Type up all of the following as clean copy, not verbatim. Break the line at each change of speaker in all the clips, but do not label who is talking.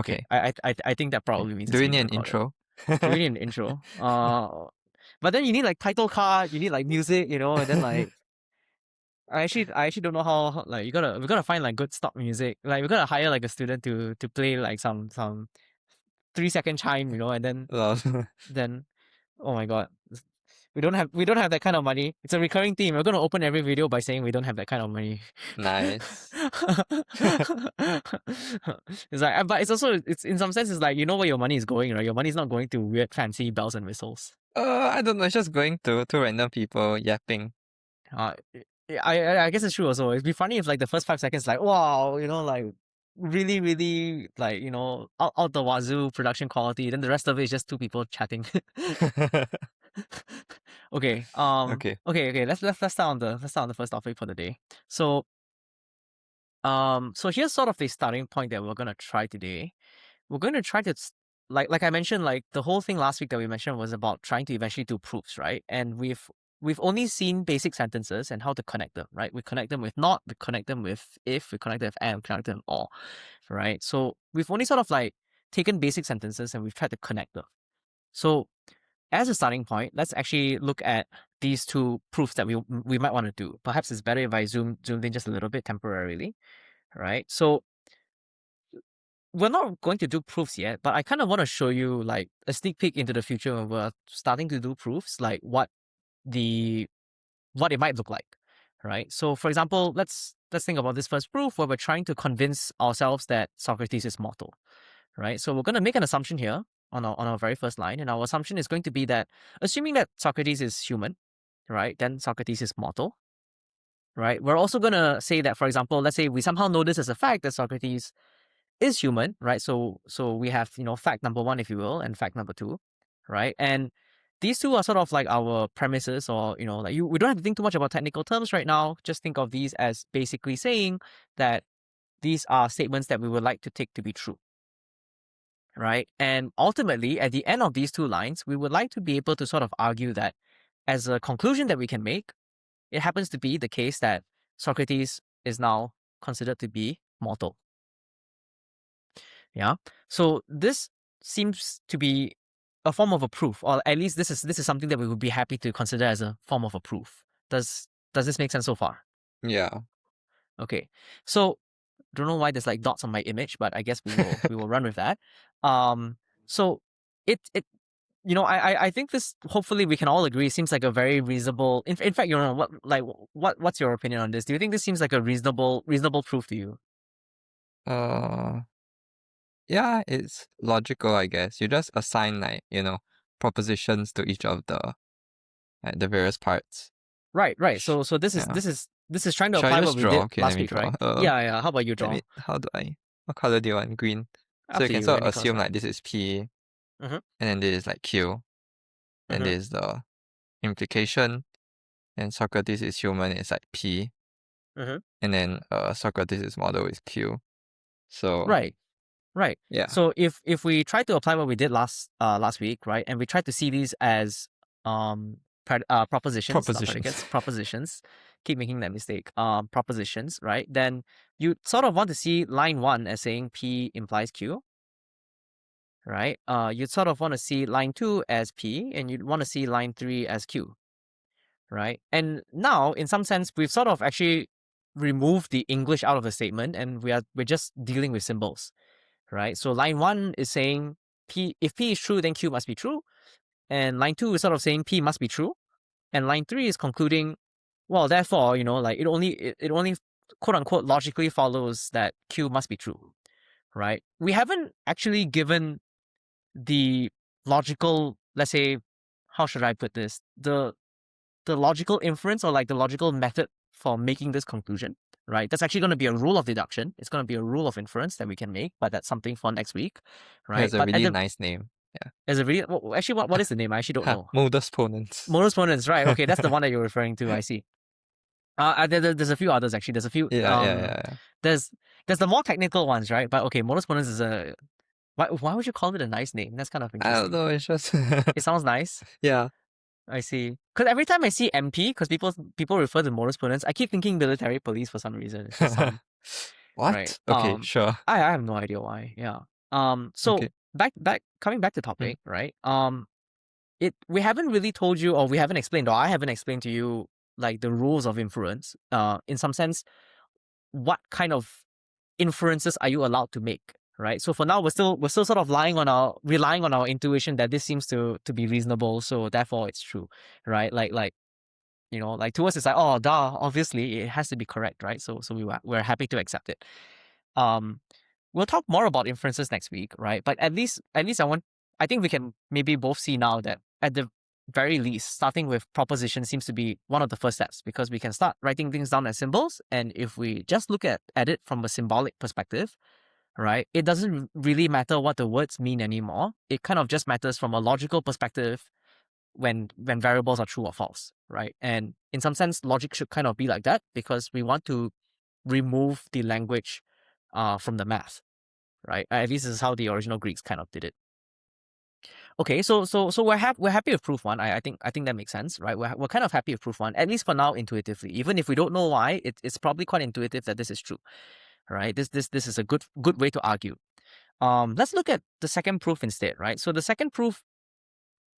Okay.
I think that probably means
Do
it's
we
being
need an
recorded.
intro?
Do we need an intro? But then you need like title card, you need like music, and then like I actually don't know how like we gotta find like good stock music. Like we gotta hire like a student to play like some 3-second chime, and then oh my god. We don't have that kind of money. It's a recurring theme. We're gonna open every video by saying we don't have that kind of money.
Nice.
It's like, but it's also it's in some sense it's like you know where your money is going, right? Your money is not going to weird fancy bells and whistles.
I don't know. It's just going to two random people yapping.
Uh, I guess it's true also. It'd be funny if like the first 5 seconds like wow, like really really like out the wazoo production quality. Then the rest of it is just two people chatting. Okay.
Okay.
Okay. Let's start on the first topic for the day. So so here's sort of the starting point that we're gonna try today. We're gonna try to like I mentioned, like the whole thing last week that we mentioned was about trying to eventually do proofs, right? And we've only seen basic sentences and how to connect them, right? We connect them with not, we connect them with if, we connect them with and, we connect them with or, right? So we've only sort of like taken basic sentences and we've tried to connect them. So as a starting point, let's actually look at these two proofs that we might want to do. Perhaps it's better if I zoomed in just a little bit temporarily, right? So we're not going to do proofs yet, but I kind of want to show you like a sneak peek into the future when we're starting to do proofs, like what it might look like, right? So for example, let's think about this first proof where we're trying to convince ourselves that Socrates is mortal, right? So we're going to make an assumption here on our very first line, and our assumption is going to be that assuming that Socrates is human, right, then Socrates is mortal, right? We're also going to say that, for example, let's say we somehow know this as a fact that Socrates is human, right? So we have fact number one, if you will, and fact number two, right? And these two are sort of like our premises, or like we don't have to think too much about technical terms right now. Just think of these as basically saying that these are statements that we would like to take to be true, right? And ultimately, at the end of these two lines, we would like to be able to sort of argue that as a conclusion that we can make, it happens to be the case that Socrates is now considered to be mortal. Yeah. So this seems to be a form of a proof, or at least this is something that we would be happy to consider as a form of a proof. Does this make sense so far?
Yeah.
Okay. So don't know why there's like dots on my image, but I guess we will run with that. So it I think this, hopefully we can all agree, seems like a very reasonable. In fact, what's your opinion on this? Do you think this seems like a reasonable proof to you?
Uh, yeah, it's logical, I guess. You just assign propositions to each of the various parts.
Right. So this is
Yeah.
this is trying to
Shall I
apply
just
what we
draw?
did
Okay, let
last
me
week,
draw.
right? Yeah. How about you draw?
What color do you want? Green. So
Up
you
to
can
you.
sort of
Any color
assume
fine.
like this is P,
Mm-hmm.
and then this is like Q, and
Mm-hmm.
this is the implication, and Socrates is human is like P,
Mm-hmm.
and then Socrates' model is Q. So
Right.
yeah,
So if we try to apply what we did last week, right, and we try to see these as propositions, not
propositions.
predicates, propositions. Keep making that mistake. Propositions, right? Then you sort of want to see line one as saying P implies Q, right? You'd sort of want to see line two as P, and you'd want to see line three as Q, right? And now, in some sense, we've sort of actually removed the English out of the statement, and we're just dealing with symbols, right? So line one is saying P, if P is true, then Q must be true, and line two is sort of saying P must be true, and line three is concluding, well, therefore, like it only quote unquote logically follows that Q must be true, right? We haven't actually given the logical, let's say, how should I put this? The logical inference, or like the logical method for making this conclusion, right? That's actually going to be a rule of deduction. It's going to be a rule of inference that we can make, but that's something for next week,
It
right?
has a
But at
really
the
nice name. Yeah.
as a really actually, what is the name? I actually don't know.
Modus ponens.
Modus ponens, right? Okay, that's the one that you're referring to. I see. There's a few others actually. There's a few.
Yeah.
There's the more technical ones, right? But okay, modus ponens is a. Why would you call it a nice name? That's kind of
I don't
interesting.
know. It's just
It sounds nice.
yeah.
I see. Because every time I see MP, because people refer to modus ponens, I keep thinking military police for some reason. It's just
What?
right.
Okay, sure.
I have no idea why. Yeah. So
Okay.
coming back to
Mm.
topic, right? We haven't really told you, or we haven't explained, or I haven't explained to you like the rules of inference. In some sense, what kind of inferences are you allowed to make, right? So for now, we're still sort of relying on our intuition that this seems to be reasonable, so therefore it's true, right? Like like to us it's like, oh duh, obviously it has to be correct, right? So we're happy to accept it. Um, we'll talk more about inferences next week, right? But at least I think we can maybe both see now that at the very least, starting with proposition seems to be one of the first steps, because we can start writing things down as symbols, and if we just look at it from a symbolic perspective, right, it doesn't really matter what the words mean anymore. It kind of just matters from a logical perspective when variables are true or false, right? And in some sense, logic should kind of be like that, because we want to remove the language from the math, right? At least this is how the original Greeks kind of did it. Okay, so we're happy with proof one. I think that makes sense, right? We're kind of happy with proof one, at least for now, intuitively. Even if we don't know why, it's probably quite intuitive that this is true, right? This is a good way to argue. Let's look at the second proof instead, right? So the second proof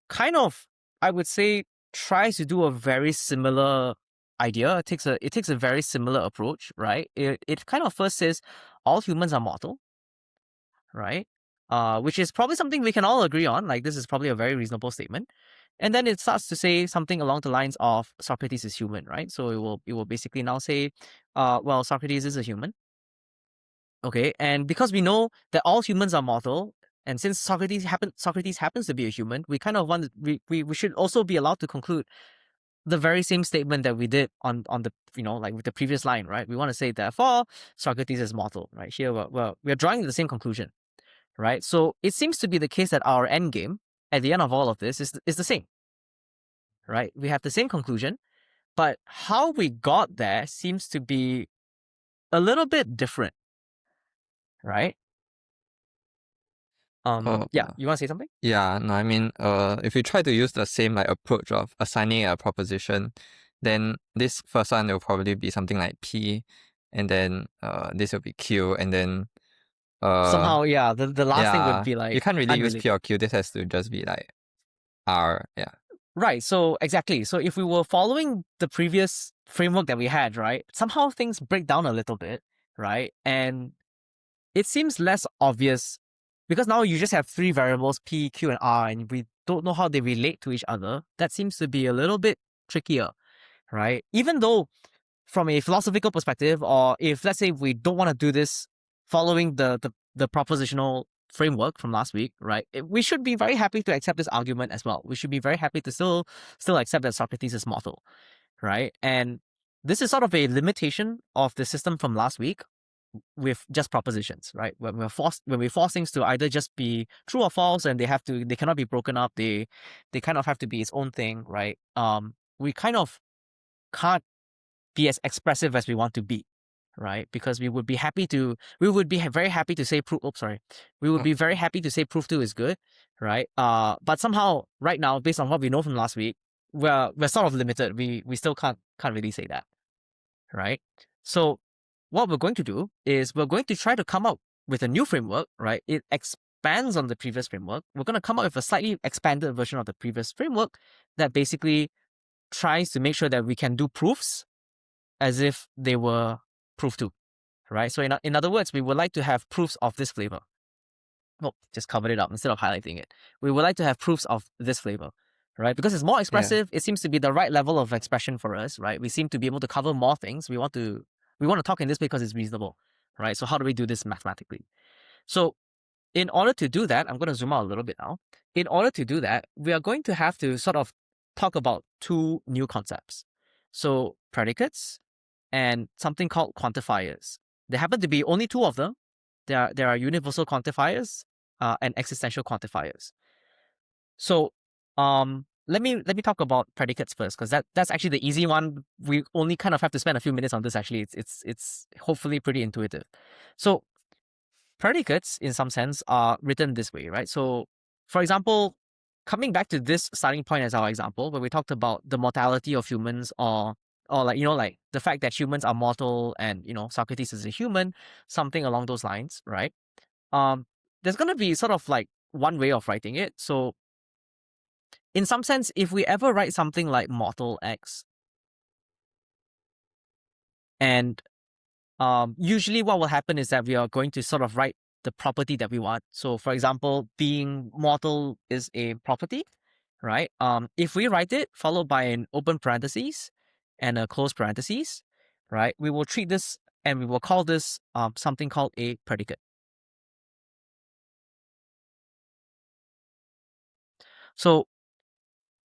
kind of, I would say, tries to do a very similar idea. It takes a very similar approach, right? It kind of first says all humans are mortal, right? Which is probably something we can all agree on. Like, this is probably a very reasonable statement. And then it starts to say something along the lines of Socrates is human, right? So it will basically now say, well, Socrates is a human. Okay, and because we know that all humans are mortal, and since Socrates happens to be a human, we kind of want we should also be allowed to conclude the very same statement that we did on the, like with the previous line, right? We want to say therefore Socrates is mortal, right? Here we're drawing the same conclusion, right? So it seems to be the case that our end game at the end of all of this is the same, right? We have the same conclusion, but how we got there seems to be a little bit different, right?
Uh,
Yeah, you want to say something?
yeah, no, I mean, if you try to use the same like approach of assigning a proposition, then this first one will probably be something like P, and then this will be Q, and then uh
Somehow, yeah, the last thing would
yeah,
be
you
like
can't really use P
unrelated.
or Q. This has to just be like R. Yeah.
Right. So exactly. So if we were following the previous framework that we had, right, somehow things break down a little bit, right? And it seems less obvious because now you just have three variables, P, Q, and R, and we don't know how they relate to each other. That seems to be a little bit trickier, right? Even though from a philosophical perspective, or if let's say we don't want to do this following the propositional framework from last week, right? We should be very happy to accept this argument as well. We should be very happy to still accept that Socrates is mortal, right? And this is sort of a limitation of the system from last week with just propositions, right? When we force things to either just be true or false, and they cannot be broken up. They kind of have to be its own thing, right? We kind of can't be as expressive as we want to be, right? Because we would be very happy to say proof. Oops, sorry. We would
Oh,
be very happy to say proof two is good, right? But somehow right now, based on what we know from last week, we're sort of limited. We still can't really say that, right? So what we're going to do is we're going to try to come up with a new framework, right? It expands on the previous framework. We're going to come up with a slightly expanded version of the previous framework that basically tries to make sure that we can do proofs as if they were proof two, right? So in other words, we would like to have proofs of this flavor. Well, just covered it up instead of highlighting it. We would like to have proofs of this flavor, right? Because it's more
yeah.
expressive. It seems to be the right level of expression for us, right? We seem to be able to cover more things. We want to talk in this because it's reasonable, right? So how do we do this mathematically? So in order to do that, I'm going to zoom out a little bit now. In order to do that, we are going to have to sort of talk about two new concepts. So predicates and something called quantifiers. There happen to be only two of them. There are universal quantifiers and existential quantifiers. So let me talk about predicates first, because that's actually the easy one. We only kind of have to spend a few minutes on this. Actually, it's hopefully pretty intuitive. So predicates, in some sense, are written this way, right? So, for example, coming back to this starting point as our example, where we talked about the mortality of humans, or like the fact that humans are mortal, and Socrates is a human, something along those lines, right? Um, there's going to be sort of like one way of writing it. So in some sense, if we ever write something like model X, and usually what will happen is that we are going to sort of write the property that we want. So for example, being model is a property, right? If we write it followed by an open parentheses and a close parentheses, right? We will treat this and we will call this something called a predicate. So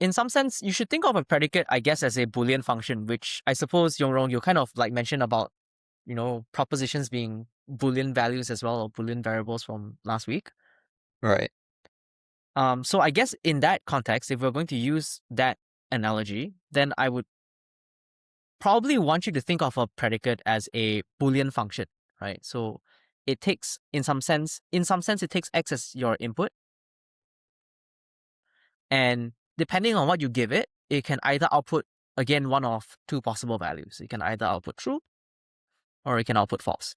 in some sense, you should think of a predicate, I guess, as a Boolean function, which I suppose, Yongrong, you kind of like mentioned about, propositions being Boolean values as well, or Boolean variables from last week.
Right.
So I guess in that context, if we're going to use that analogy, then I would probably want you to think of a predicate as a Boolean function, right? So it takes, in some sense, it takes X as your input. And depending on what you give it, it can either output, again, one of two possible values. It can either output true or it can output false,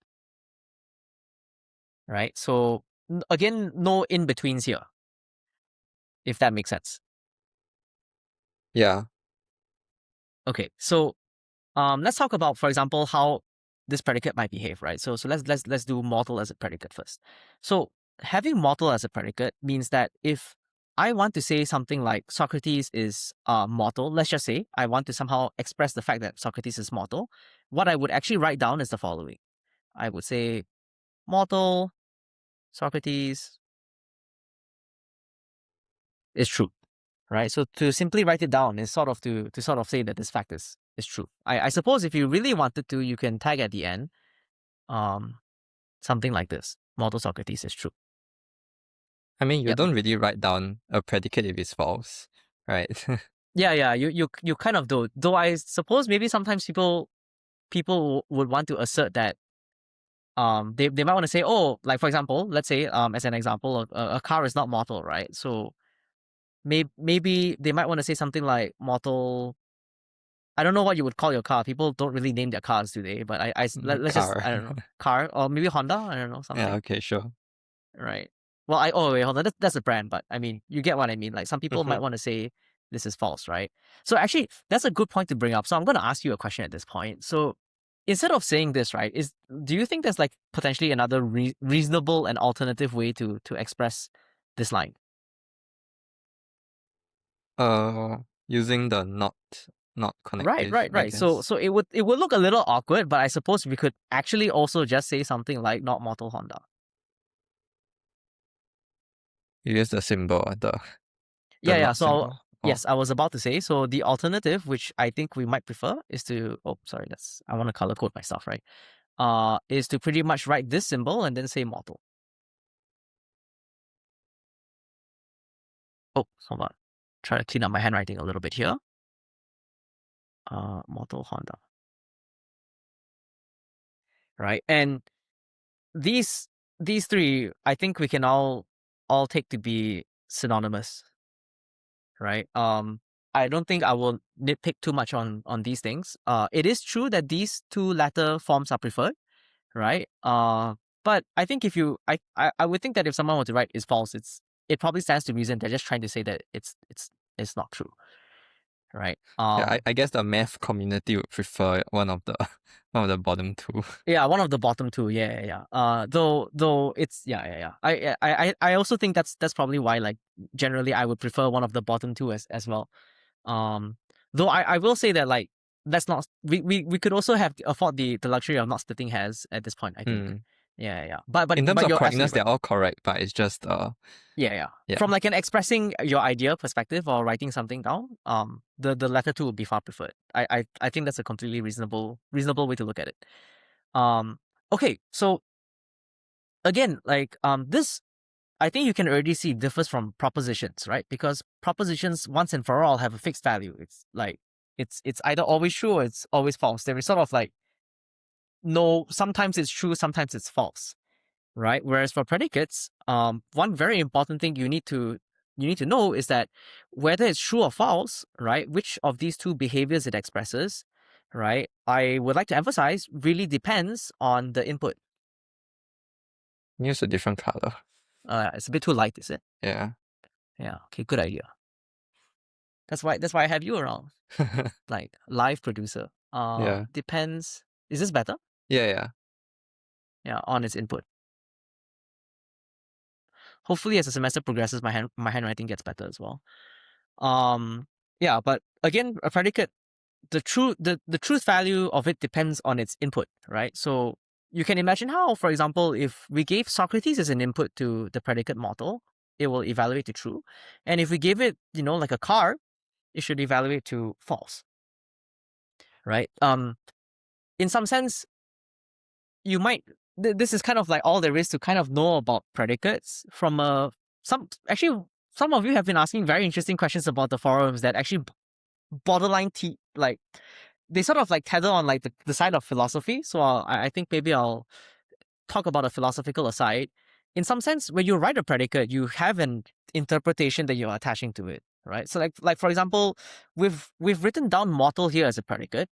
right? So again, no in-betweens here, if that makes sense.
Yeah.
Okay, so let's talk about, for example, how this predicate might behave, right? So let's do model as a predicate first. So having model as a predicate means that if I want to say something like Socrates is model, let's just say I want to somehow express the fact that Socrates is model, what I would actually write down is the following. I would say model Socrates is true, right? So to simply write it down is sort of to sort of say that this fact is true. I suppose if you really wanted to, you can tag at the end something like this. Model Socrates is true.
I mean, you
Yep.
don't really write down a predicate if it's false, right?
Yeah. You kind of do. Though I suppose maybe sometimes people would want to assert that they might want to say, oh, like for example, let's say as an example, a car is not model, right? So maybe they might want to say something like model. I don't know what you would call your car. People don't really name their cars, do they? But let's just,
Car.
I don't know, car, or maybe Honda. I don't know,
Yeah,
something.
okay, sure.
Right. Well, wait, hold on. That's a brand, but I mean, you get what I mean. Like some people might want to say this is false, right? So actually, that's a good point to bring up. So I'm going to ask you a question at this point. So instead of saying this, right, do you think there's like potentially another reasonable and alternative way to express this line?
Using the not connective, I
Right. So
guess.
it would look a little awkward, but I suppose we could actually also just say something like not model Honda.
You use the symbol, the
Yeah.
not
So
symbol. Oh,
yes, I was about to say. So the alternative, which I think we might prefer, is to I want to color code my stuff, right? Is to pretty much write this symbol and then say model. Oh, hold on. Try to clean up my handwriting a little bit here. Model Honda. Right, and these three, I think we can all take to be synonymous, right? I don't think I will nitpick too much on these things. It is true that these two latter forms are preferred, right? But I think if you, I would think that if someone were to write is false, it probably stands to reason they're just trying to say that it's not true, right?
yeah. I guess the math community would prefer one of the one of the bottom two.
Yeah, one of the bottom two. Yeah. Though it's yeah. I also think that's probably why, like, generally I would prefer one of the bottom two as well. Though I will say that, like, that's not, we could also have afford the luxury of not splitting hairs at this point, I think.
Hmm.
Yeah. But
In terms of
you're
correctness,
absolutely
they're
right.
all correct, but it's just
Yeah.
yeah.
From like an expressing your idea perspective or writing something down, the latter two would be far preferred. I think that's a completely reasonable way to look at it. Okay, so again, like this, I think you can already see differs from propositions, right? Because propositions once and for all have a fixed value. It's like it's either always true or it's always false. There is sort of like no, sometimes it's true, sometimes it's false, right? Whereas for predicates, one very important thing you need to know is that whether it's true or false, right? Which of these two behaviors it expresses, right? I would like to emphasize really depends on the input.
Use a different color.
It's a bit too light, is it?
Yeah.
Yeah. Okay, good idea. That's why I have you around, like live producer.
Yeah.
Depends. Is this better?
Yeah, yeah.
Yeah, on its input. Hopefully, as the semester progresses, my handwriting gets better as well. Yeah, but again, a predicate, the truth value of it depends on its input, right? So you can imagine how, for example, if we gave Socrates as an input to the predicate model, it will evaluate to true, and if we give it, like a car, it should evaluate to false, right? In some sense, you might. This is kind of like all there is to kind of know about predicates from some of you have been asking very interesting questions about the forums that actually borderline like they sort of like tether on like the side of philosophy. So I think maybe I'll talk about a philosophical aside. In some sense, when you write a predicate, you have an interpretation that you're attaching to it, right? So like for example, we've written down mortal here as a predicate,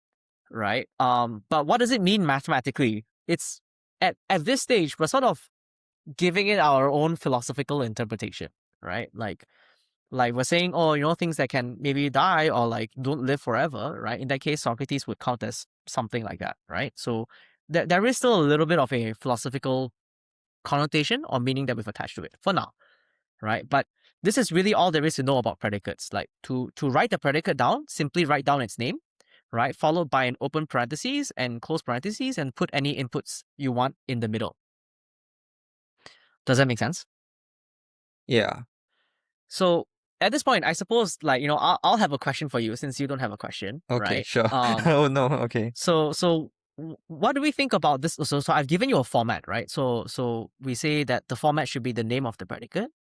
right? But what does it mean mathematically? It's at this stage we're sort of giving it our own philosophical interpretation, right? Like we're saying, oh, things that can maybe die or like don't live forever, right? In that case, Socrates would count as something like that, right? So there is still a little bit of a philosophical connotation or meaning that we've attached to it for now, right? But this is really all there is to know about predicates. Like to write the predicate down, simply write down its name, right? Followed by an open parentheses and close parentheses and put any inputs you want in the middle. Does that make sense?
Yeah.
So at this point, I suppose like I'll have a question for you since you don't have a question,
Okay,
right?
sure. Oh no, okay.
So what do we think about this? So I've given you a format, right? So we say that the format should be the name of the predicate,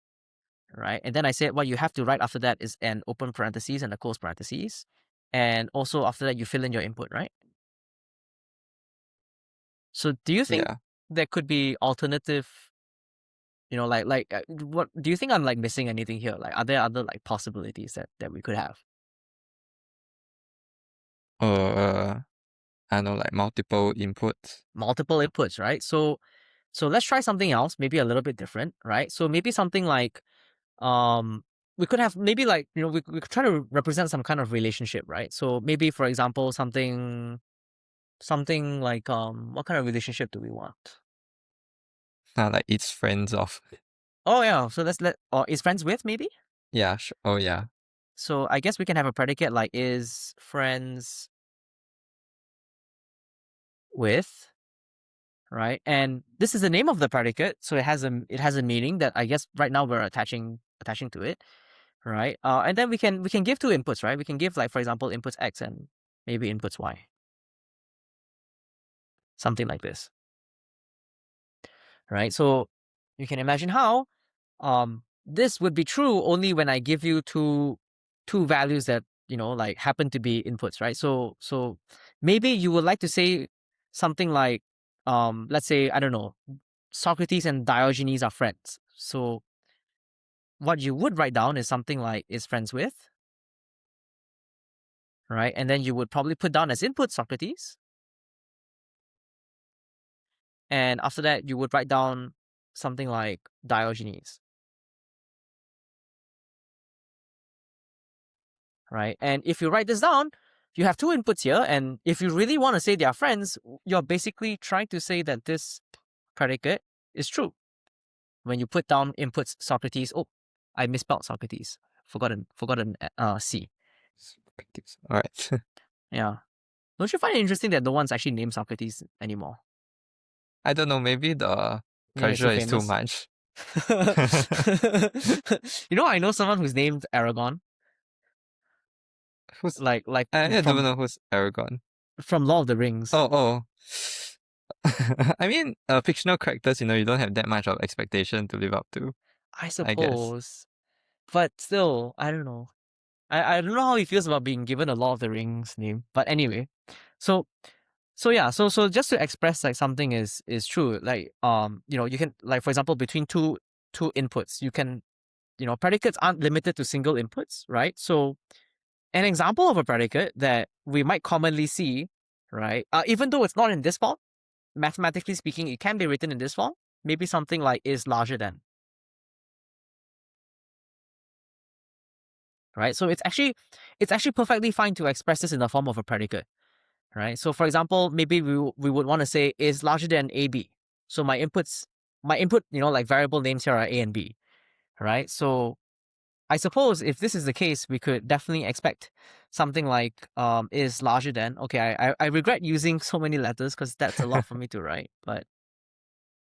right? And then I said what you have to write after that is an open parentheses and a close parentheses, and also after that you fill in your input, right? So do you think
Yeah.
there could be alternative? What do you think I'm like missing anything here? Like, are there other like possibilities that we could have?
I don't know, like multiple inputs.
Multiple inputs, right? So let's try something else, maybe a little bit different, right? So maybe something like we could have maybe like we could try to represent some kind of relationship, right? So maybe for example something like what kind of relationship do we want?
Like it's friends of.
Oh yeah, so let's let or is friends with maybe?
Yeah, sure. Oh yeah.
So I guess we can have a predicate like is friends with, right? And this is the name of the predicate, so it has a meaning that I guess right now we're attaching to it, right? And then we can give two inputs, right? We can give like for example inputs x and maybe inputs y, something like this, right? So you can imagine how this would be true only when I give you two values that like happen to be inputs, right? So maybe you would like to say something like let's say I don't know, Socrates and Diogenes are friends. So what you would write down is something like is friends with, right? And then you would probably put down as input Socrates. And after that, you would write down something like Diogenes, right? And if you write this down, you have two inputs here. And if you really want to say they are friends, you're basically trying to say that this predicate is true. When you put down inputs Socrates, oh, I misspelled Socrates. Forgotten C.
All right.
Yeah. Don't you find it interesting that no one's actually named Socrates anymore?
I don't know, maybe the
Yeah, he's so
pressure is too
famous.
much.
I know someone who's named Aragon,
Who's
like
I don't
from
know who's Aragon.
Lord of the Rings.
Oh, oh. I mean, fictional characters, you don't have that much of expectation to live up to,
I
I guess.
suppose, but still, I don't know. I don't know how he feels about being given a Lord of the Rings name. But anyway, so yeah, so just to express like something is true, like you can like for example between two inputs, you can predicates aren't limited to single inputs, right? So an example of a predicate that we might commonly see, right? Even though it's not in this form, mathematically speaking, it can be written in this form. Maybe something like is larger than, right? So it's actually perfectly fine to express this in the form of a predicate, right? So for example, maybe we would want to say is larger than AB. So my input, like variable names here are A and B, right? So I suppose if this is the case, we could definitely expect something like is larger than. Okay, I regret using so many letters because that's a lot for me to write, but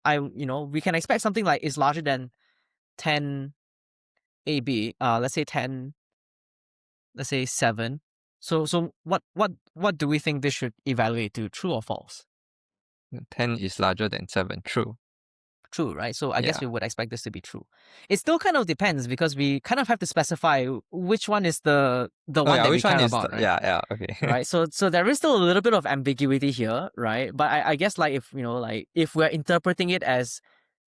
we can expect something like is larger than 10 AB. Let's say 10. Let's say 7. So what do we think this should evaluate to? True or false?
10 is larger than 7. True.
True, right? So I guess
Yeah.
we would expect this to be true. It still kind of depends because we kind of have to specify which one is the
Oh
one
yeah,
that we
which one
care
is
about, right?
yeah, okay.
Right. So there is still a little bit of ambiguity here, right? But I guess like if we're interpreting it as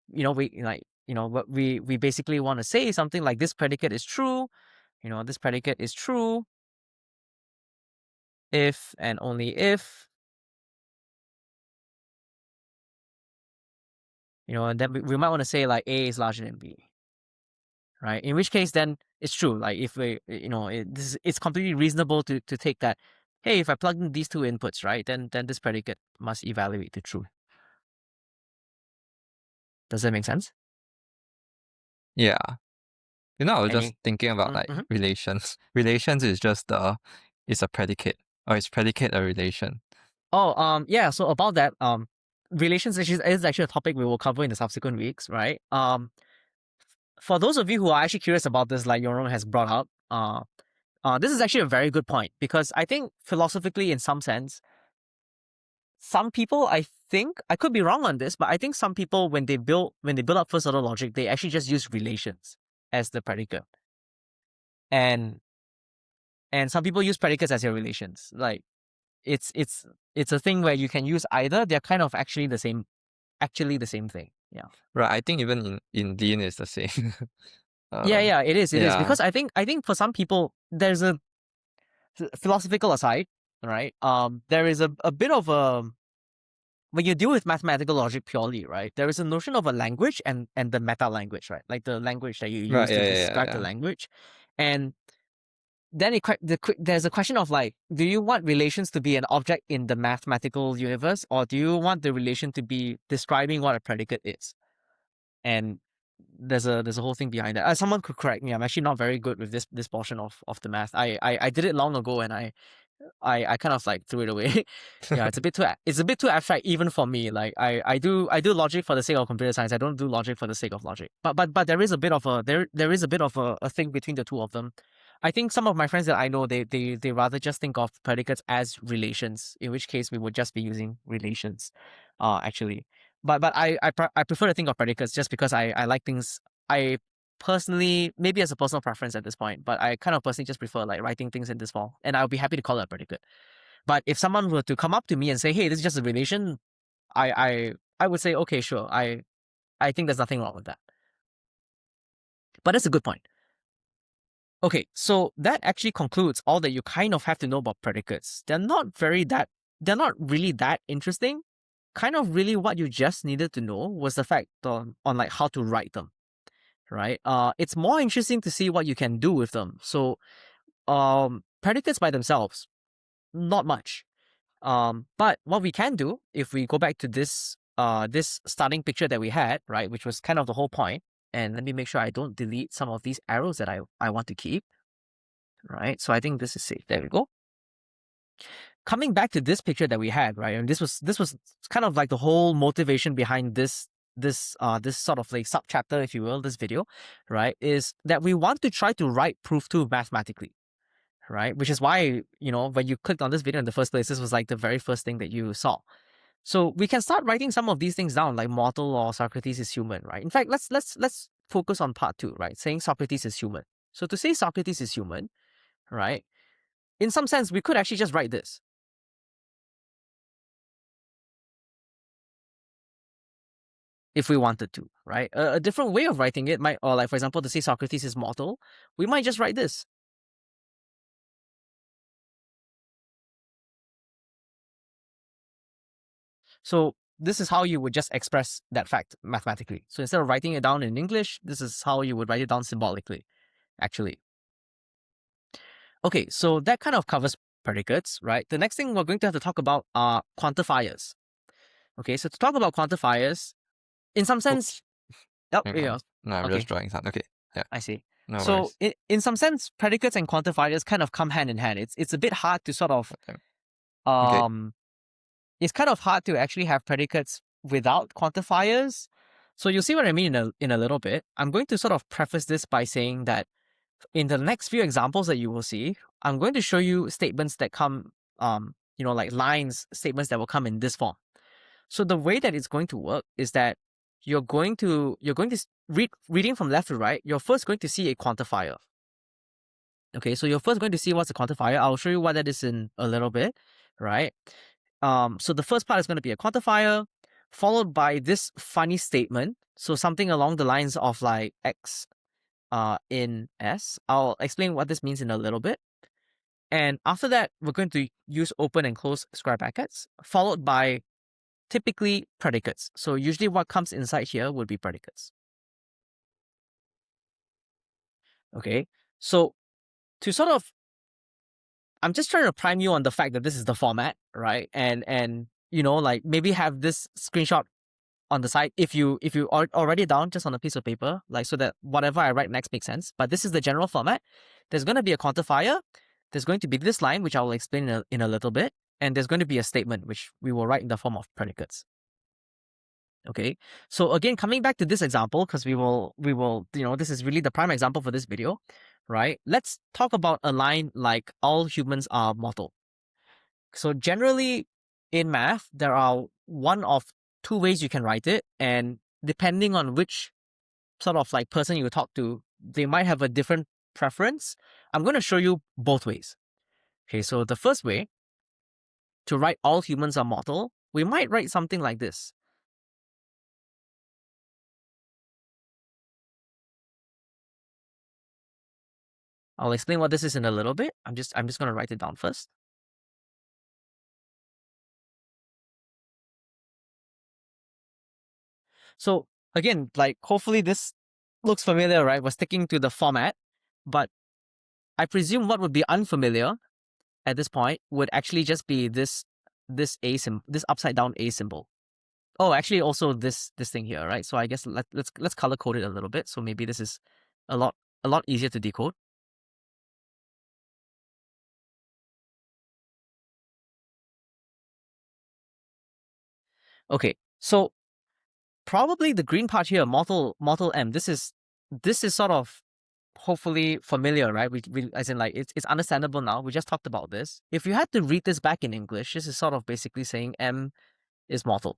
what we basically want to say something like this predicate is true, this predicate is true if and only if, and then we might want to say like A is larger than B, right? In which case, then it's true. Like if we, it's completely reasonable to take that. Hey, if I plug in these two inputs, right, then this predicate must evaluate to true. Does that make sense?
Yeah. I was just
Any?
thinking about like
Mm-hmm.
relations. Relations is just it's a predicate. Or is predicate a relation?
Oh, yeah. So about that, relations is actually a topic we will cover in the subsequent weeks, right? For those of you who are actually curious about this, like Yoron has brought up, this is actually a very good point because I think philosophically, in some sense, some people, I think, I could be wrong on this, but I think some people when they build up first order logic, they actually just use relations as the predicate, and some people use predicates as their relations. Like it's a thing where you can use either. They're kind of actually the same thing. Yeah.
Right. I think even in Lean is the same.
Yeah, it is. It is
Yeah.
because I think for some people there's a philosophical aside, right? There is a bit of a when you deal with mathematical logic purely, right? There is a notion of a language and the meta language, right? Like the language that you
Right,
use
yeah,
to
yeah, yeah,
describe the
yeah.
language, and then there's a question of like, do you want relations to be an object in the mathematical universe, or do you want the relation to be describing what a predicate is? And there's a whole thing behind that. Someone could correct me. I'm actually not very good with this portion of the math. I did it long ago, and I kind of like threw it away. Yeah, it's a bit too abstract even for me. Like I do logic for the sake of computer science. I don't do logic for the sake of logic. But there is a bit of a there is a bit of a thing between the two of them. I think some of my friends that I know they rather just think of predicates as relations, in which case we would just be using relations, actually. But I prefer to think of predicates just because I like things. I personally, maybe as a personal preference at this point, but I kind of personally just prefer like writing things in this form, and I'll be happy to call it a predicate. But if someone were to come up to me and say, "Hey, this is just a relation," I would say, "Okay, sure. I think there's nothing wrong with that." But that's a good point. Okay, so that actually concludes all that you kind of have to know about predicates. They're not really that interesting. Kind of really what you just needed to know was the fact on like how to write them, right? It's more interesting to see what you can do with them. So predicates by themselves, not much. But what we can do if we go back to this starting picture that we had, right, which was kind of the whole point, and let me make sure I don't delete some of these arrows that I want to keep, right? So I think this is safe. There we go. Coming back to this picture that we had, right, and this was kind of like the whole motivation behind this sort of like sub chapter, if you will, this video, right, is that we want to try to write proof 2 mathematically, right? Which is why, when you clicked on this video in the first place, this was like the very first thing that you saw. So we can start writing some of these things down, like mortal or Socrates is human, right? In fact, let's focus on part 2, right? Saying Socrates is human. So to say Socrates is human, right? In some sense, we could actually just write this if we wanted to, right? A different way of writing it might, or like for example, to say Socrates is mortal, we might just write this. So this is how you would just express that fact mathematically. So instead of writing it down in English, this is how you would write it down symbolically, actually. Okay, so that kind of covers predicates, right? The next thing we're going to have to talk about are quantifiers. Okay, so to talk about quantifiers, in some sense,
Oops.
oh,
Hang
yeah,
on. No, I'm just
okay,
drawing something. Okay. Yeah.
I see.
No
So
worries.
in some sense, predicates and quantifiers kind of come hand in hand. It's a bit hard to sort of
Okay.
it's kind of hard to actually have predicates without quantifiers. So you'll see what I mean in a little bit. I'm going to sort of preface this by saying that in the next few examples that you will see, I'm going to show you statements that come, like lines, statements that will come in this form. So the way that it's going to work is that reading from left to right. You're first going to see a quantifier. Okay, so you're first going to see what's a quantifier. I'll show you what that is in a little bit, right? So the first part is going to be a quantifier, followed by this funny statement. So something along the lines of like x in S. I'll explain what this means in a little bit. And after that, we're going to use open and close square brackets, followed by typically predicates. So usually what comes inside here would be predicates. Okay, so to sort of, I'm just trying to prime you on the fact that this is the format, right? And like maybe have this screenshot on the side if you already down just on a piece of paper, like so that whatever I write next makes sense. But this is the general format. There's going to be a quantifier. There's going to be this line, which I will explain in a little bit. And there's going to be a statement, which we will write in the form of predicates. Okay. So again, coming back to this example, because we will, this is really the prime example for this video, right? Let's talk about a line like all humans are mortal. So generally in math, there are one of two ways you can write it. And depending on which sort of like person you talk to, they might have a different preference. I'm going to show you both ways. Okay, so the first way to write all humans are mortal, we might write something like this. I'll explain what this is in a little bit. I'm just going to write it down first. So again, like hopefully this looks familiar, right? We're sticking to the format, but I presume what would be unfamiliar at this point would actually just be this upside down A symbol. Oh, actually also this thing here, right? So I guess let's color code it a little bit. So maybe this is a lot easier to decode. Okay, so probably the green part here, mortal M. This is sort of hopefully familiar, right? We as in like it's understandable now. We just talked about this. If you had to read this back in English, this is sort of basically saying M is mortal,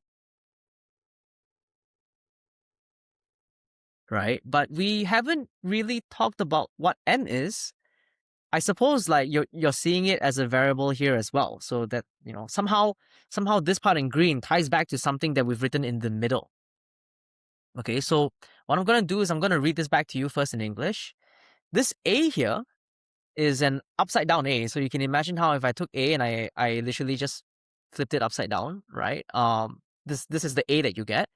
right? But we haven't really talked about what M is. I suppose like you're seeing it as a variable here as well, so that somehow this part in green ties back to something that we've written in the middle. Okay, so what I'm gonna do is I'm gonna read this back to you first in English. This A here is an upside down A, so you can imagine how if I took A and I literally just flipped it upside down, right? This is the A that you get,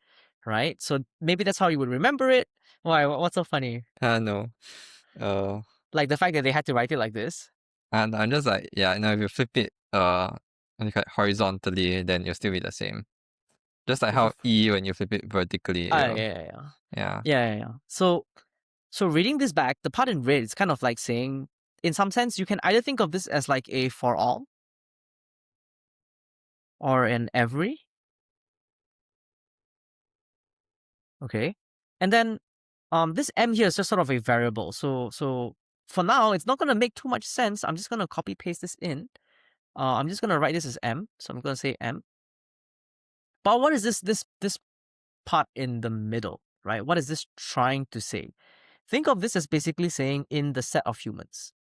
right? So maybe that's how you would remember it. Why? What's so funny?
No.
Like the fact that they had to write it like this.
And I'm just like, yeah, if you flip it horizontally, then you'll still be the same. Just like how E when you flip it vertically.
Yeah. So reading this back, the part in red is kind of like saying, in some sense, you can either think of this as like a for all or an every. Okay. And then this M here is just sort of a variable. So for now, it's not going to make too much sense. I'm just going to copy paste this in. I'm just going to write this as M. So I'm going to say M. But what is this part in the middle, right? What is this trying to say? Think of this as basically saying in the set of humans.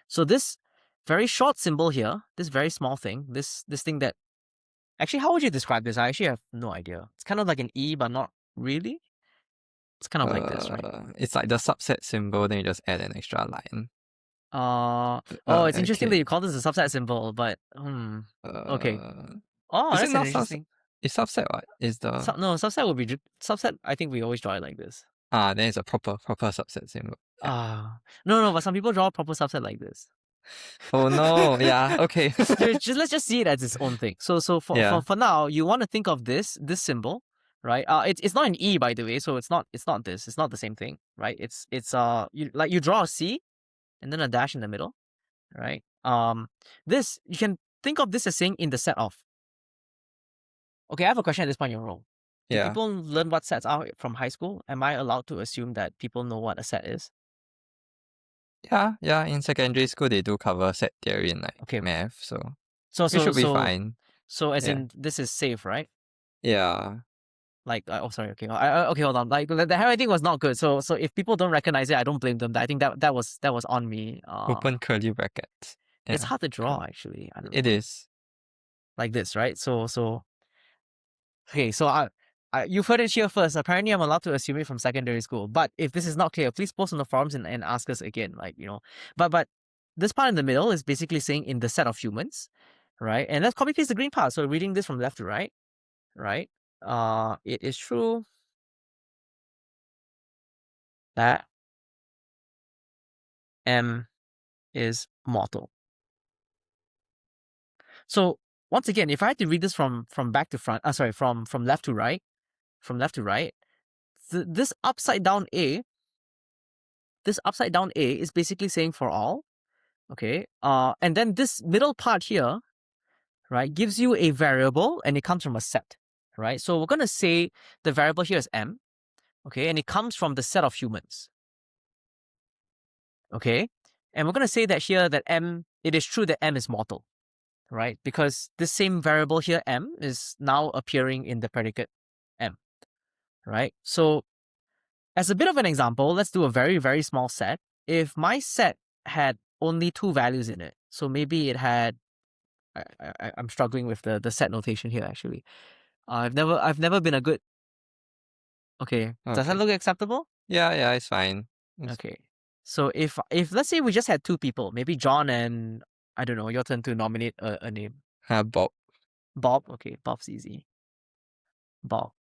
So this very short symbol here, this very small thing, this thing that actually, how would you describe this? I actually have no idea. It's kind of like an E, but not really. It's kind of like this, right?
It's like the subset symbol, then you just add an extra line.
It's interesting
Okay.
that you call this a subset symbol, but okay. Oh,
Is it
that's an
not
interesting.
It's subset, what? Is the
No, subset would be subset. I think we always draw it like this.
then it's a proper subset symbol. Yeah.
No, but some people draw a proper subset like this.
Oh no, yeah, okay.
Let's just see it as its own thing. So
Yeah.
for now, you want to think of this symbol, right? It's not an E, by the way, so it's not this. It's not the same thing, right? It's you draw a C and then a dash in the middle, right? This you can think of this as saying in the set of. Okay, I have a question at this point in your role. Do
Yeah.
people learn what sets are from high school? Am I allowed to assume that people know what a set is?
Yeah. In secondary school they do cover set theory in like
Okay,
math, so
so
it should be fine.
as
Yeah.
in this is safe, right?
Yeah.
Like, oh, sorry. Okay, okay, hold on. Like the handwriting was not good. So if people don't recognize it, I don't blame them. I think that was on me.
Open curly brackets.
It's
Yeah.
hard to draw actually. I don't
It
know.
is.
Like this, right? So okay. So you've heard it here first. Apparently, I'm allowed to assume it from secondary school. But if this is not clear, please post on the forums and ask us again. Like, you know, but this part in the middle is basically saying in the set of humans, right? And let's copy paste the green part. So reading this from left to right, right? It is true that M is mortal. So once again, if I had to read this from back to front, sorry, from left to right, this upside down A is basically saying for all, okay. And then this middle part here, right, gives you a variable and it comes from a set, right? So we're gonna say the variable here is M, okay, and it comes from the set of humans, okay, and we're gonna say that here that M, it is true that M is mortal, right? Because this same variable here, M, is now appearing in the predicate M, right? So as a bit of an example, let's do a very, very small set. If my set had only 2 values in it, so maybe it had, I'm struggling with the set notation here actually. I've never been a good, okay, does that
Okay.
look acceptable?
Yeah, it's fine.
Okay. So if let's say we just had 2 people, maybe John and, I don't know, your turn to nominate a name.
Bob.
Bob, okay, Bob's easy. Bob.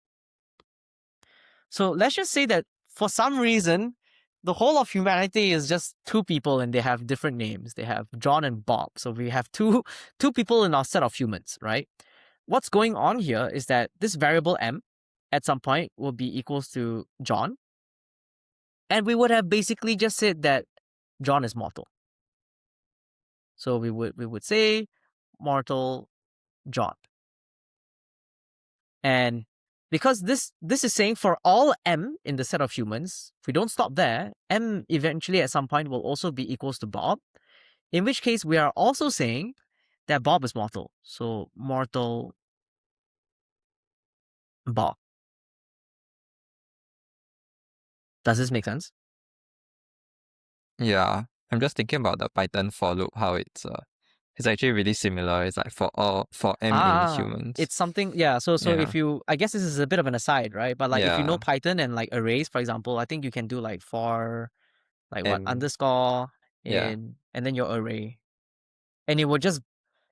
So let's just say that for some reason, the whole of humanity is just 2 people and they have different names. They have John and Bob. So we have two people in our set of humans, right? What's going on here is that this variable M at some point will be equals to John. And we would have basically just said that John is mortal. So we would say mortal John. And because this is saying for all M in the set of humans, if we don't stop there, M eventually at some point will also be equals to Bob, in which case we are also saying that Bob is mortal. So mortal Bob. Does this make sense?
Yeah. I'm just thinking about the Python for loop, how it's actually really similar. It's like for M in humans.
It's something, yeah. So
Yeah.
if you, I guess this is a bit of an aside, right? But like if you know
Yeah.
Python and like arrays, for example, I think you can do like for like what
And
underscore
yeah.
in and then your array, and it will just,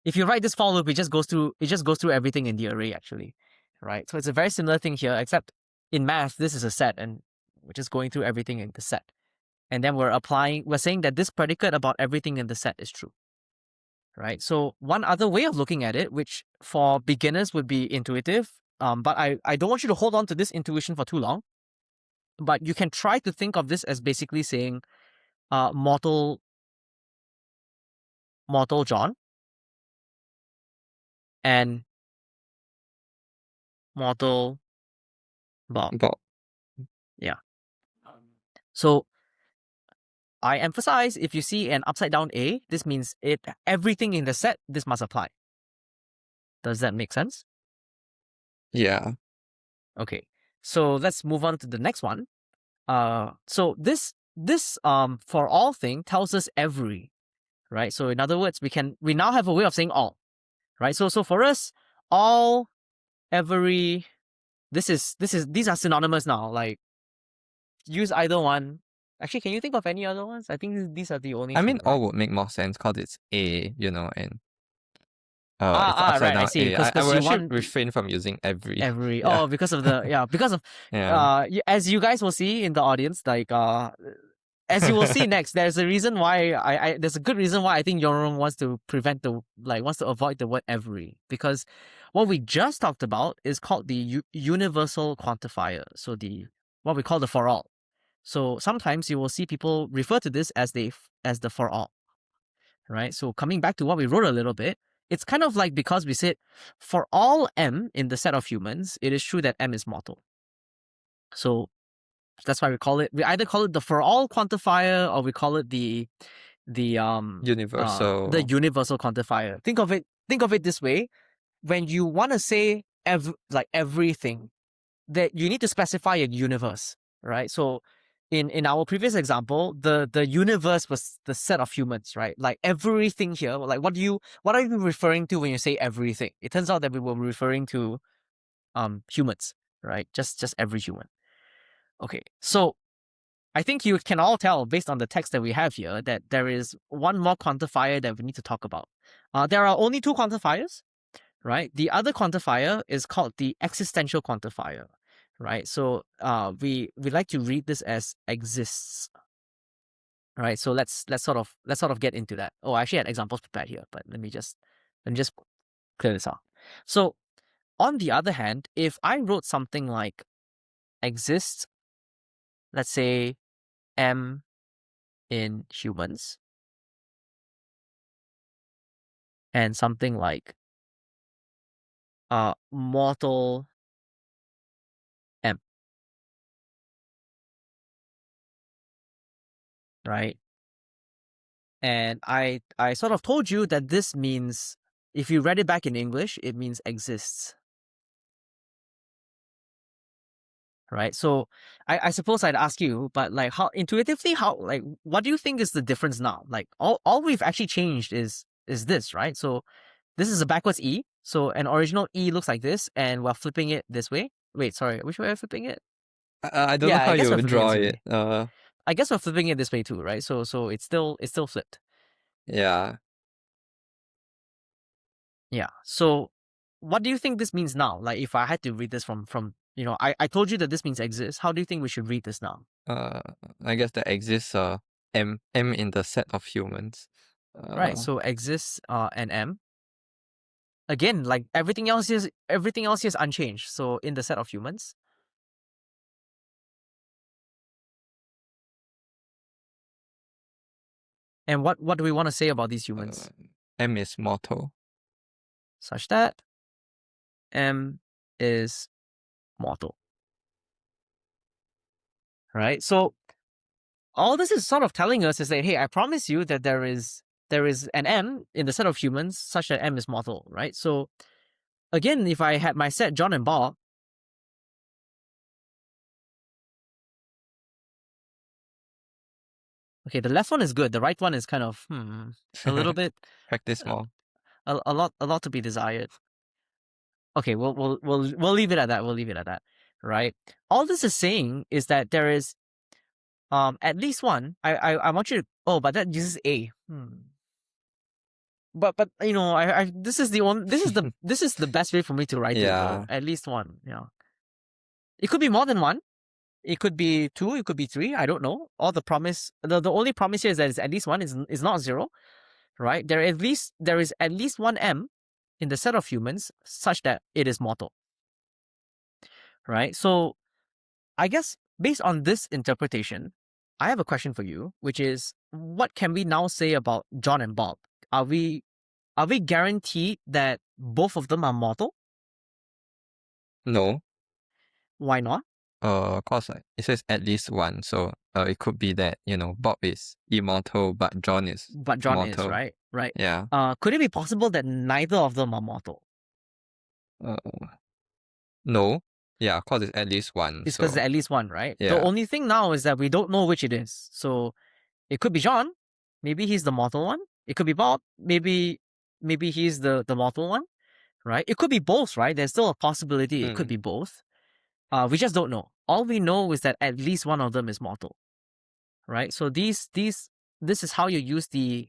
if you write this for loop, it just goes through everything in the array actually, right? So it's a very similar thing here, except in math this is a set and we're just going through everything in the set, and then we're saying that this predicate about everything in the set is true, right? So one other way of looking at it, which for beginners would be intuitive, but I don't want you to hold on to this intuition for too long, but you can try to think of this as basically saying mortal John and mortal Bob.
Bob.
Yeah. So I emphasize, if you see an upside down A, this means everything in the set, this must apply. Does that make sense?
Yeah.
Okay. So let's move on to the next one. So this for all thing tells us every, right? So in other words, we now have a way of saying all, right? So for us, all, every, these are synonymous now. Like, use either one. Actually, can you think of any other ones? I think these are the only
I
two,
mean,
right?
all would make more sense because it's A, and It's upside
Right, I
down
see.
A. I
Because
will
you
actually
want
refrain from using every.
every
Yeah.
because of the because of
Yeah.
as you guys will see in the audience, like as you will see next, there's a reason why I there's a good reason why I think Yorong wants to wants to avoid the word every, because what we just talked about is called the universal quantifier. So what we call the for all. So sometimes you will see people refer to this as the for all, right? So coming back to what we wrote a little bit, it's kind of like, because we said for all M in the set of humans, it is true that M is mortal. So that's why we either call it the for all quantifier, or we call it the
Universal.
universal quantifier. Think of it this way: when you want to say everything, that you need to specify a universe, right? So in our previous example, the universe was the set of humans, right? Like everything here, like what are you referring to when you say everything? It turns out that we were referring to humans, right? Just every human. Okay, so I think you can all tell based on the text that we have here that there is one more quantifier that we need to talk about. There are only two quantifiers, right? The other quantifier is called the existential quantifier, right? So we like to read this as exists, right? So let's sort of get into that. Oh, I actually had examples prepared here, but let me just clear this out. So on the other hand, if I wrote something like exists, let's say M in humans, and something like mortal M, right? And I sort of told you that this means, if you read it back in English, it means exists, right? So I suppose I'd ask you, but like, how intuitively, what do you think is the difference now? Like all we've actually changed is this, right? So this is a backwards E. So an original E looks like this, and we're flipping it this way. Wait, sorry, which way are we flipping it?
I don't know
Yeah,
how
I guess
you
we're
would
flipping it
draw
this
it.
way. I guess we're flipping it this way too, right? So it's still flipped.
Yeah.
Yeah. So what do you think this means now? Like, if I had to read this from I told you that this means exists. How do you think we should read this now?
Uh, I guess there exists M in the set of humans.
Right.
Uh,
So exists and M. Again, like everything else is unchanged. So in the set of humans. And what do we want to say about these humans?
M is mortal.
Such that M is mortal. Right? So all this is sort of telling us is that, hey, I promise you that there is an M in the set of humans such that M is mortal, right? So again, if I had my set John and Bob, okay, the left one is good. The right one is kind of a little bit
Practice
uh,
more.
a lot to be desired. Okay, we'll leave it at that. We'll leave it at that. Right. All this is saying is that there is at least one. I want you to. Oh, but that uses A. But I this is the one. This is the best way for me to write it though.
Yeah.
At least one. Yeah. It could be more than one. It could be two. It could be three. I don't know. All the only promise here is that it's at least one. Is not zero, right? There is at least one M in the set of humans such that it is mortal, right? So I guess based on this interpretation, I have a question for you, which is, what can we now say about John and Bob? Are we guaranteed that both of them are mortal?
No.
Why not?
Cause like it says at least one, so it could be that Bob is immortal, but John is
But John is,
mortal.
right? Right.
Yeah.
Could it be possible that neither of them are mortal?
Uh, no. Yeah, cause it's at least one.
It's because
So
at least one, right? The
yeah.
only thing now is that we don't know which it is. So it could be John. Maybe he's the mortal one. It could be Bob. Maybe he's the mortal one, right? It could be both, right? There's still a possibility it could be both. We just don't know. All we know is that at least one of them is mortal, right? So this is how you use the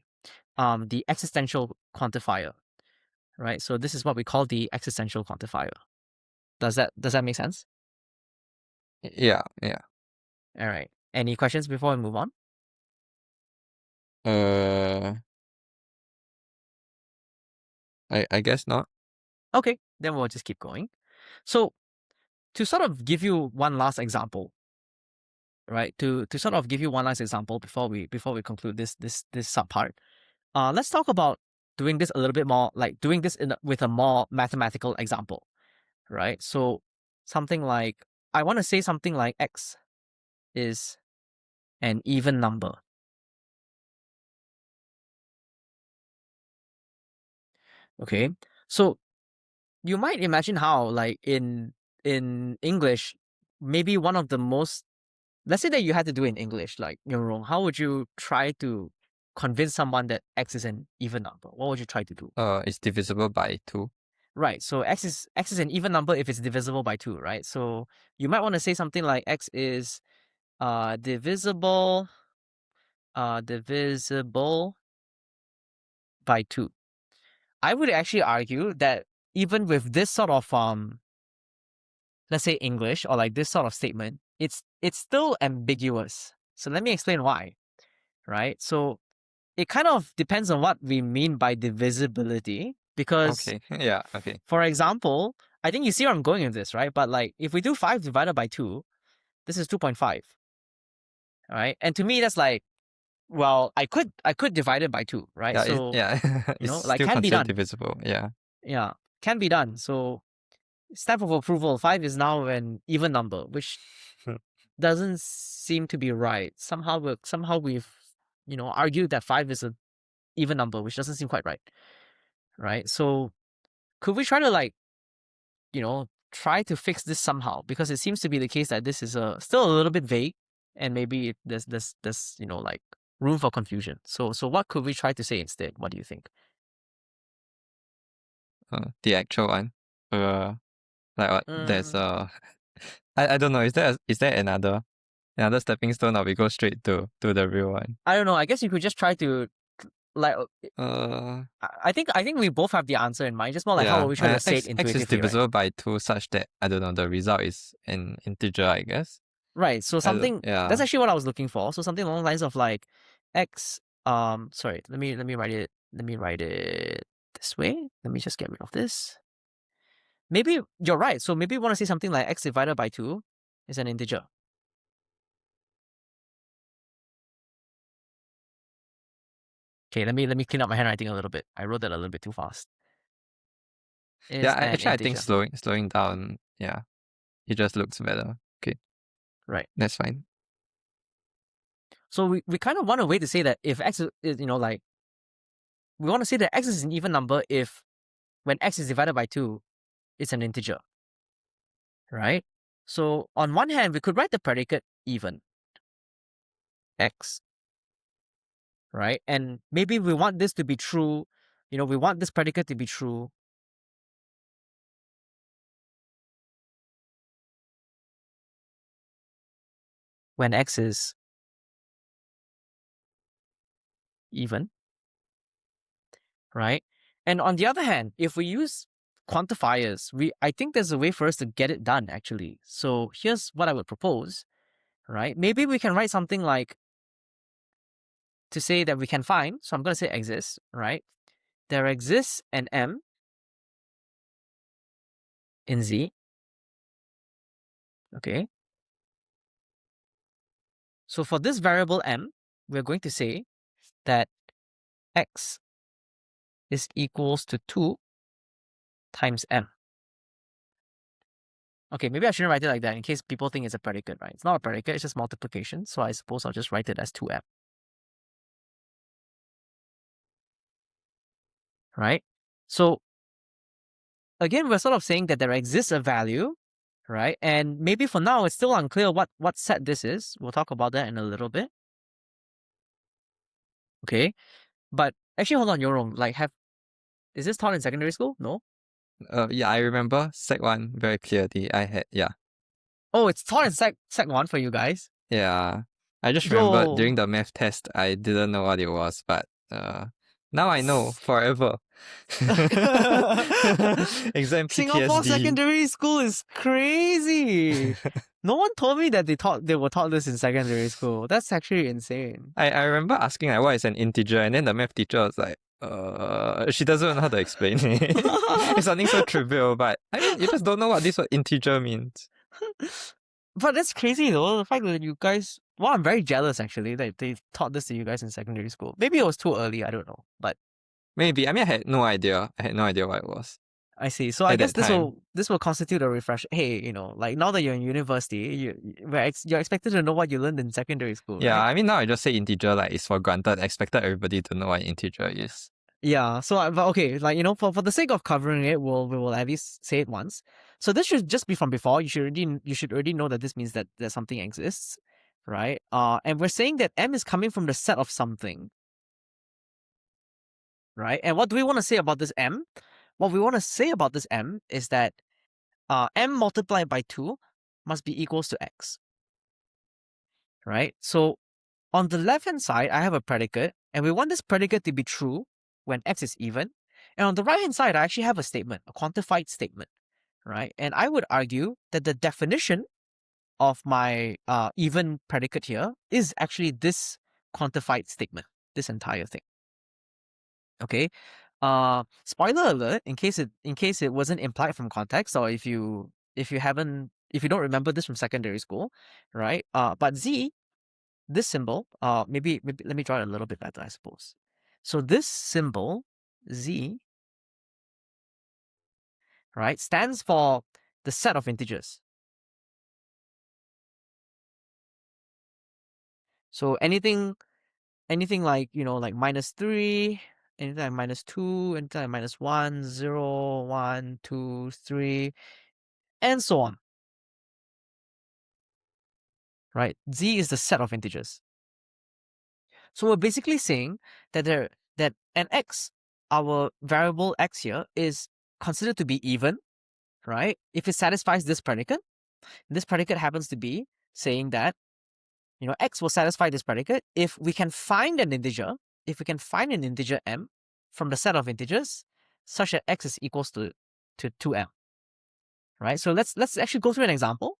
existential quantifier, right? So this is what we call the existential quantifier. Does that make sense?
Yeah.
All right. Any questions before we move on?
I guess not.
Okay, then we'll just keep going. So to sort of give you one last example, right? To sort of give you one last example before we conclude this subpart. Let's talk about doing this a little bit more, like doing this with a more mathematical example, right? So something like, I want to say something like x is an even number. Okay, so you might imagine how, like in English, maybe one of the most, let's say that you had to do it in English, like how would you try to convince someone that x is an even number? What would you try to do?
It's divisible by 2.
Right. So x is an even number if it's divisible by 2, right? So you might want to say something like x is divisible by 2. I would actually argue that even with this sort of let's say English, or like this sort of statement, it's still ambiguous. So let me explain why. Right? So it kind of depends on what we mean by divisibility, because
Okay. Yeah. Okay.
for example, I think you see where I'm going with this, right? But like if we do 5 divided by 2, this is 2.5. Right? And to me that's like, well, I could divide it by 2, right?
Yeah.
So,
It's
like
still
can be
considered
done.
divisible. Yeah.
Yeah, can be done. So stamp of approval, 5 is now an even number, which doesn't seem to be right. Somehow we've argued that 5 is an even number, which doesn't seem quite right. Right? So could we try to like, try to fix this somehow? Because it seems to be the case that this is still a little bit vague, and maybe there's like room for confusion. So what could we try to say instead? What do you think?
The actual one. Like what? There's
Mm,
I don't know. Is there another stepping stone, or we go straight to the real one?
I don't know. I guess you could just try to, like,
Uh,
I think we both have the answer in mind. Just more like how
yeah.
we try to say it
X is
intuitively, right?
divisible by 2 such that, I don't know, the result is an integer, I guess.
Right. So something that's
Yeah.
actually what I was looking for. So something along the lines of like x. Sorry. Let me write it. Let me write it this way. Let me just get rid of this. Maybe you're right. So maybe you want to say something like x divided by 2 is an integer. Okay. Let me clean up my handwriting a little bit. I wrote that a little bit too fast.
Yeah.
Is an
I think
integer.
slowing down. Yeah. It just looks better. Okay.
Right.
That's fine.
So we kind of want a way to say that if x is, like, we want to say that x is an even number if when x is divided by 2, it's an integer. Right? So on one hand, we could write the predicate even x, right? And maybe we want this to be true. We want this predicate to be true when x is even, right? And on the other hand, if we use quantifiers, I think there's a way for us to get it done actually. So here's what I would propose, right? Maybe we can write something like, to say that we can find, so I'm going to say exists, right? There exists an m in Z, okay? So for this variable m, we're going to say that x is equals to 2 times m. Okay, maybe I shouldn't write it like that in case people think it's a predicate, right? It's not a predicate, it's just multiplication. So I suppose I'll just write it as 2m, right? So again, we're sort of saying that there exists a value, right? And maybe for now, it's still unclear what set this is. We'll talk about that in a little bit. Okay, but actually, hold on, Yorong. Like, is this taught in secondary school? No.
Yeah, I remember Sec 1 very clearly. I had, yeah.
Oh, it's taught in sec 1 for you guys.
Yeah. I just remember
Yo.
during the math test, I didn't know what it was, but Now I know forever. Exam
Singapore
PTSD.
secondary school is crazy. No one told me that they were taught this in secondary school. That's actually insane.
I remember asking like what is an integer, and then the math teacher was like, she doesn't know how to explain it. It's something so trivial, but I mean you just don't know what this word integer means.
But that's crazy though. The fact that you guys, well, I'm very jealous actually that they taught this to you guys in secondary school. Maybe it was too early. I don't know, but
Maybe. I mean I had no idea. I had no idea what it was
I see. So I
at
guess
that time.
this will constitute a refresh. Hey, like now that you're in university, you're expected to know what you learned in secondary school,
Yeah,
right?
I mean now I just say integer like it's for granted. I expected everybody to know what an integer is.
Yeah. So, but okay, like for the sake of covering it, we will at least say it once. So this should just be from before. You should already know that this means that something exists, right? And we're saying that M is coming from the set of something, right? And what do we want to say about this M? What we want to say about this M is that M multiplied by 2 must be equals to X, right? So on the left-hand side, I have a predicate, and we want this predicate to be true when X is even. And on the right-hand side, I actually have a statement, a quantified statement, right? And I would argue that the definition of my even predicate here is actually this quantified statement, this entire thing. Okay. Spoiler alert, in case it wasn't implied from context, or if you don't remember this from secondary school, right? But Z, this symbol, maybe let me draw it a little bit better, I suppose. So this symbol, Z, right, stands for the set of integers. So anything like, like -3, anything like -2, anything like -1, 0, 1, 2, 3, and so on. Right? Z is the set of integers. So we're basically saying that that an X, our variable X here, is considered to be even, right? If it satisfies this predicate. This predicate happens to be saying that, X will satisfy this predicate if we can find an integer, M from the set of integers such that X is equals to 2M, right? So let's actually go through an example.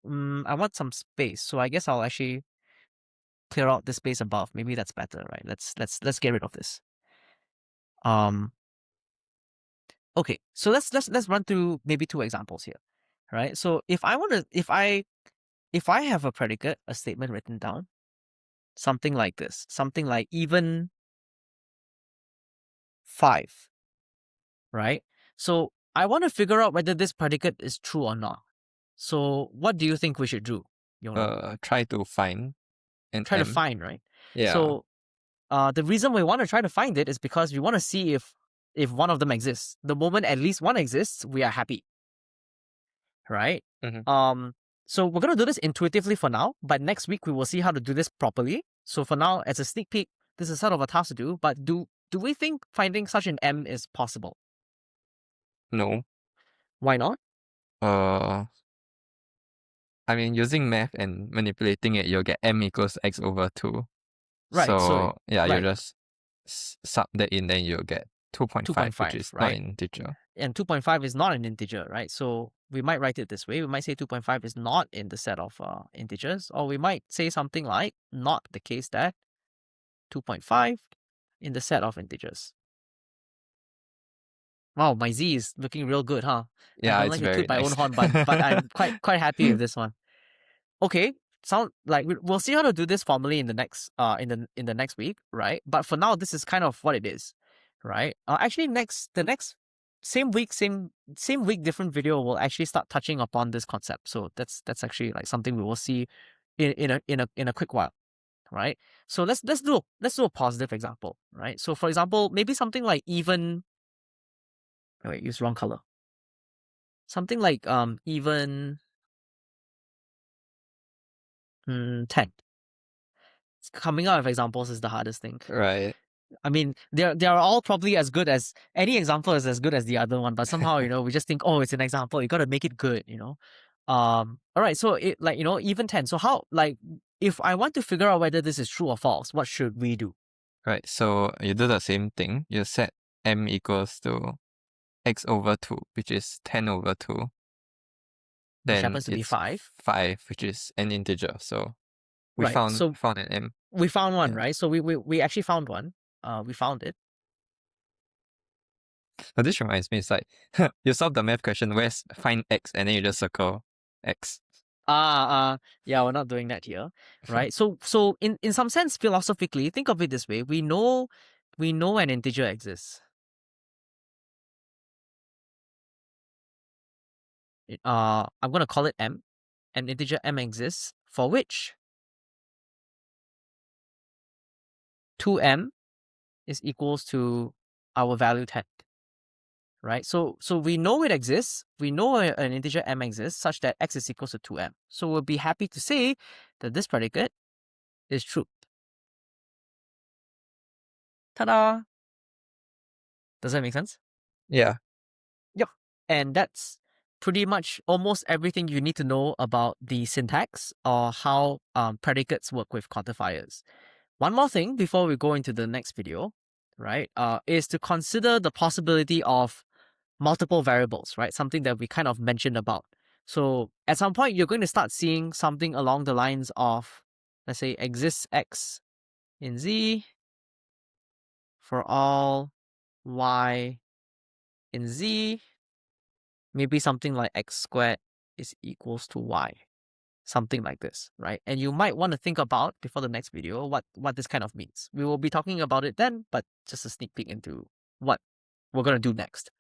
I want some space, so I guess I'll actually clear out the space above. Maybe that's better, right? Let's get rid of this. Okay, so let's run through maybe 2 examples here, right? So if I have a predicate, a statement written down, something like this, something like even 5, right? So I want to figure out whether this predicate is true or not. So what do you think we should do?
Try to find an
Try to
M.
find, right?
Yeah.
So the reason we want to try to find it is because we want to see if one of them exists. The moment at least one exists, we are happy, right?
Mhm.
So we're gonna do this intuitively for now, but next week we will see how to do this properly. So for now, as a sneak peek, this is sort of a task to do. But do we think finding such an M is possible?
No.
Why not?
I mean, using math and manipulating it, you'll get M equals X over 2.
Right. So
So, yeah, you
right,
just sub that in, then you'll get 2.5, which
2.5,
is not
right?
an integer.
And 2.5 is not an integer, right? So we might write it this way. We might say 2.5 is not in the set of integers, or we might say something like not the case that 2.5 in the set of integers. Wow, my Z is looking real good, huh? I
Yeah,
don't
it's
like to toot
very
my own
nice.
horn, but I'm quite happy with this one. Okay, sound like we'll see how to do this formally in the next in the next week, right? But for now, this is kind of what it is, right? Actually, the next same week, different video will actually start touching upon this concept. So that's actually like something we will see in a quick while, right? So let's do a positive example, right? So for example, maybe something like even. Oh, wait, use wrong color. Something like even 10. Coming out of examples is the hardest thing.
Right.
I mean, they are all probably as good as any example is as good as the other one, but somehow we just think, oh, it's an example. You got to make it good. All right. So it even 10. So how if I want to figure out whether this is true or false, what should we do?
Right, so you do the same thing. You set m equals to x over 2, which is 10 over 2.
Which
Then
happens to be
it's
5.
5, which is an integer. So we
Right.
found
So
an m.
we found one,
Yeah.
right? So we actually found one. We found it.
But this reminds me, it's like you solve the math question, where's find x, and then you just circle x.
Yeah, we're not doing that here, right? So in some sense, philosophically, think of it this way: we know an integer exists. I'm gonna call it m. An integer m exists for which 2m is equals to our value 10. Right? So we know it exists. We know an integer m exists such that x is equals to 2m. So we'll be happy to say that this predicate is true. Ta-da! Does that make sense?
Yeah.
Yep. And that's pretty much almost everything you need to know about the syntax or how predicates work with quantifiers. One more thing before we go into the next video, right, is to consider the possibility of multiple variables, right? Something that we kind of mentioned about. So at some point, you're going to start seeing something along the lines of, let's say, exists x in z for all y in z. Maybe something like x squared is equals to y. Something like this, right? And you might want to think about, before the next video, what this kind of means. We will be talking about it then, but just a sneak peek into what we're going to do next.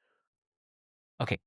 Okay,